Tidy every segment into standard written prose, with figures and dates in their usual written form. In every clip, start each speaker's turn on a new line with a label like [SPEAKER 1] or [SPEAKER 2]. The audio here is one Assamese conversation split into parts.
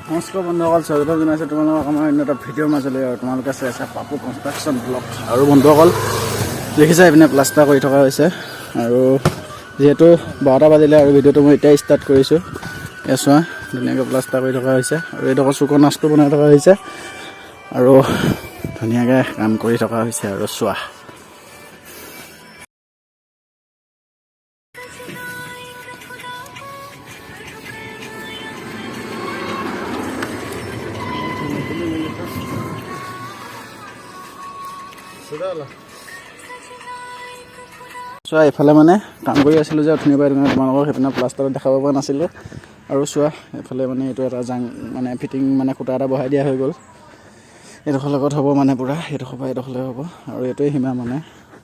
[SPEAKER 1] নমস্কাৰ বন্ধুসকল, স্বাগতম জনাইছোঁ তোমালোকক আমাৰ অন্য এটা ভিডিঅ'ৰ মাজলৈ। আৰু তোমালোকে চাই আছা পাপু কনষ্ট্ৰাকশ্যন ব্লগ। আৰু বন্ধুসকল দেখিছা এইপিনে প্লাষ্টাৰ কৰি থকা হৈছে। আৰু যিহেতু 12টা বাজিলে আৰু ভিডিঅ'টো মই এতিয়াই ষ্টাৰ্ট কৰিছোঁ। এয়া চোৱা ধুনীয়াকৈ প্লাষ্টাৰ কৰি থকা হৈছে আৰু এইডোখৰ চুকৰ নাচটো বনাই থকা হৈছে আৰু ধুনীয়াকৈ কাম কৰি থকা হৈছে। আৰু চোৱা চোৱা এইফালে মানে কাম কৰি আছিলোঁ যে অথনিৰ পৰা তোমালোকক সেইপিনে প্লাষ্টাৰত দেখাব পৰা নাছিলোঁ। আৰু চোৱা এইফালে মানে এইটো এটা জাং মানে ফিটিং মানে খুঁটা এটা বহাই দিয়া হৈ গ'ল। এইডোখৰ লগত হ'ব মানে পূৰা এইডোখৰ পৰা এইডোখৰলৈ হ'ব আৰু এইটোৱে সীমা মানে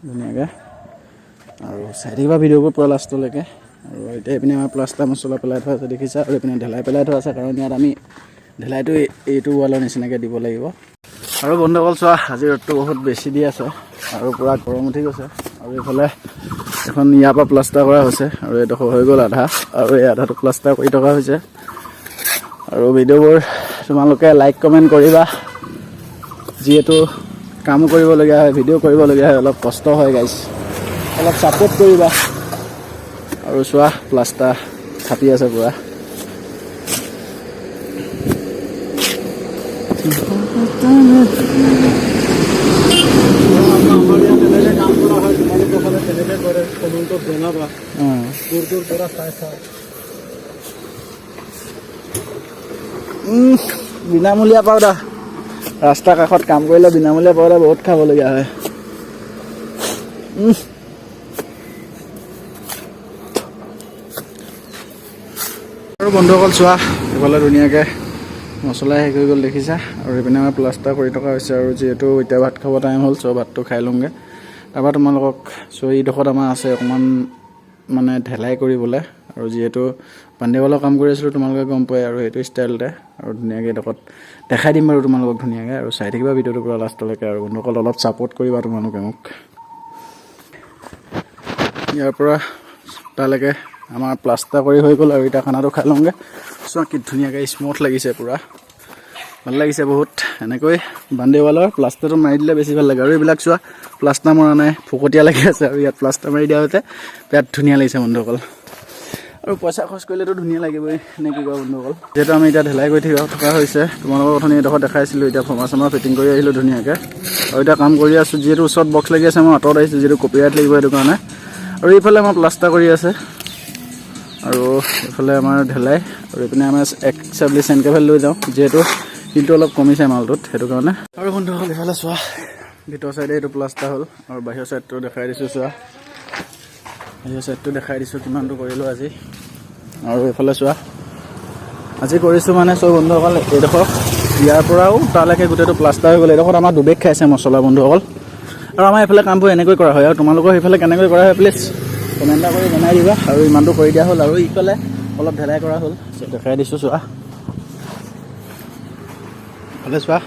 [SPEAKER 1] ধুনীয়াকৈ। আৰু চাই থাকিবা ভিডিঅ'বোৰ পূৰা লাষ্টলৈকে। আৰু এতিয়া এইপিনে আমাৰ প্লাষ্টাৰ মছলা পেলাই থোৱা আছে দেখিছা, আৰু এইপিনে ঢেলাই পেলাই থোৱা আছে, কাৰণ ইয়াত আমি ঢেলাইটো এইটো ৱালৰ নিচিনাকৈ দিব লাগিব। আৰু বন্ধুসকল চোৱা আজি ৰ'দটো বহুত বেছি দি আছে আৰু পূৰা গৰম উঠি গৈছে। আৰু এইফালে এখন ইয়াৰ পৰা প্লাষ্টাৰ কৰা হৈছে আৰু এইডোখৰ হৈ গ'ল আধা, আৰু এই আধাটো প্লাষ্টাৰ কৰি থকা হৈছে। আৰু ভিডিঅ'বোৰ তোমালোকে লাইক কমেণ্ট কৰিবা, যিহেতু কাম কৰিবলগীয়া হয়, ভিডিঅ' কৰিবলগীয়া হয়, অলপ কষ্ট হয় গাইজ, অলপ ছাপোৰ্ট কৰিবা। আৰু চোৱা প্লাষ্টাৰ থাপি আছে পূৰা। বিনামূলীয়া পাউডা, ৰাস্তাৰ কাষত কাম কৰিলে বিনামূলীয়া পাউডা বহুত খাবলগীয়া হয়। আৰু বন্ধুসকল চোৱা এইফালে ধুনীয়াকৈ মছলা শেষ হৈ গ'ল দেখিছা। আৰু এইপিনে আমাৰ প্লাষ্টাৰ কৰি থকা হৈছে। আৰু যিহেতু এতিয়া ভাত খাব টাইম হ'ল, চব ভাতটো খাই লওঁগৈ। তাৰপৰা তোমালোকক এইডোখৰত আমাৰ আছে অকণমান মানে ঢেলাই কৰিবলৈ। আৰু যিহেতু পাণ্ডেৱালৰ কাম কৰি আছিলোঁ তোমালোকে গম পোৱাই, আৰু সেইটো ষ্টাইলতে আৰু ধুনীয়াকৈ এইডোখৰত দেখাই দিম বাৰু তোমালোকক ধুনীয়াকৈ। আৰু চাই থাকিবা ভিডিঅ'টো পূৰা লাষ্টলৈকে। আৰু বন্ধুসকল অলপ ছাপোৰ্ট কৰিবা তোমালোকে মোক। ইয়াৰ পৰা তালৈকে আমাৰ প্লাষ্টাৰ কৰি হৈ গ'ল। আৰু এতিয়া খানাটো খাই লওঁগৈ। চোৱা কি ধুনীয়াকৈ স্মুথ লাগিছে, পূৰা ভাল লাগিছে বহুত। এনেকৈ বান্দেৱালৰ প্লাষ্টাৰটো মাৰি দিলে বেছি ভাল লাগে। আৰু এইবিলাক চোৱা প্লাষ্টাৰ মৰা নাই, ফকটীয়া লাগি আছে, আৰু ইয়াত প্লাষ্টাৰ মাৰি দিয়া হৈছে, বিৰাট ধুনীয়া লাগিছে বন্ধুসকল। আৰু পইচা খৰচ কৰিলেতো ধুনীয়া লাগিবই, নে কি কোৱা বন্ধুসকল। যিহেতু আমি এতিয়া ঢেলাই কৰি থকা হৈছে, তোমালোকৰ অথনি এইডোখৰ দেখাইছিলোঁ। এতিয়া ফৰ্মাৰ চৰ্মাৰ ফিটিং কৰি আহিলোঁ ধুনীয়াকৈ। আৰু এতিয়া কাম কৰি আছোঁ, যিহেতু ওচৰত বক্স লাগি আছে, মই আঁতৰত আহিছোঁ, যিহেতু কপিৰাইট লাগিব সেইটো কাৰণে। আৰু এইফালে আমাৰ প্লাষ্টাৰ কৰি আছে, আৰু এইফালে আমাৰ ঢেলাই। আৰু এইপিনে আমাৰ একচাবলি চেনকেফেল লৈ যাওঁ, যিহেতু কিন্তু অলপ কমিছে মালটোত, সেইটো কাৰণে। আৰু বন্ধুসকল এইফালে চোৱা ভিতৰৰ চাইডে এইটো প্লাষ্টাৰ হ'ল, আৰু বাহিৰৰ চাইডটো দেখাই দিছোঁ। চোৱা বাহিৰৰ চাইডটো দেখাই দিছোঁ কিমানটো কৰিলোঁ আজি। আৰু এইফালে চোৱা আজি কৰিছোঁ মানে চব বন্ধুসকল এইডোখৰ ইয়াৰ পৰাও তালৈকে গোটেইটো প্লাষ্টাৰ হৈ গ'ল। এইডোখৰত আমাৰ দুবেগ খাইছে মছলা বন্ধুসকল। আৰু আমাৰ এইফালে কামবোৰ এনেকৈ কৰা হয়। আৰু তোমালোকৰ সেইফালে কেনেকৈ কৰা হয় প্লিজ কমেণ্ট এটা কৰি জনাই দিবা। আৰু ইমানটো কৰি দিয়া হ'ল, আৰু ইফালে অলপ ঢেলাই কৰা হ'ল, দেখাই দিছোঁ। চোৱা ভালে চোৱা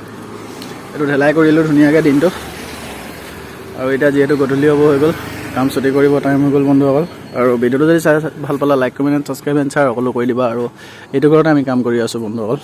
[SPEAKER 1] এইটো ঢেলাই কৰিলোঁ ধুনীয়াকৈ দিনটো। আৰু এতিয়া যিহেতু গধূলি হ'ব হৈ গ'ল, কাম ছুটি কৰিব টাইম হৈ গ'ল বন্ধুসকল। আৰু ভিডিঅ'টো যদি চাই ভাল পালা like comment subscribe and share সকলো কৰি দিবা। আৰু এইটো ঘৰতে আমি কাম কৰি আছোঁ বন্ধুসকল।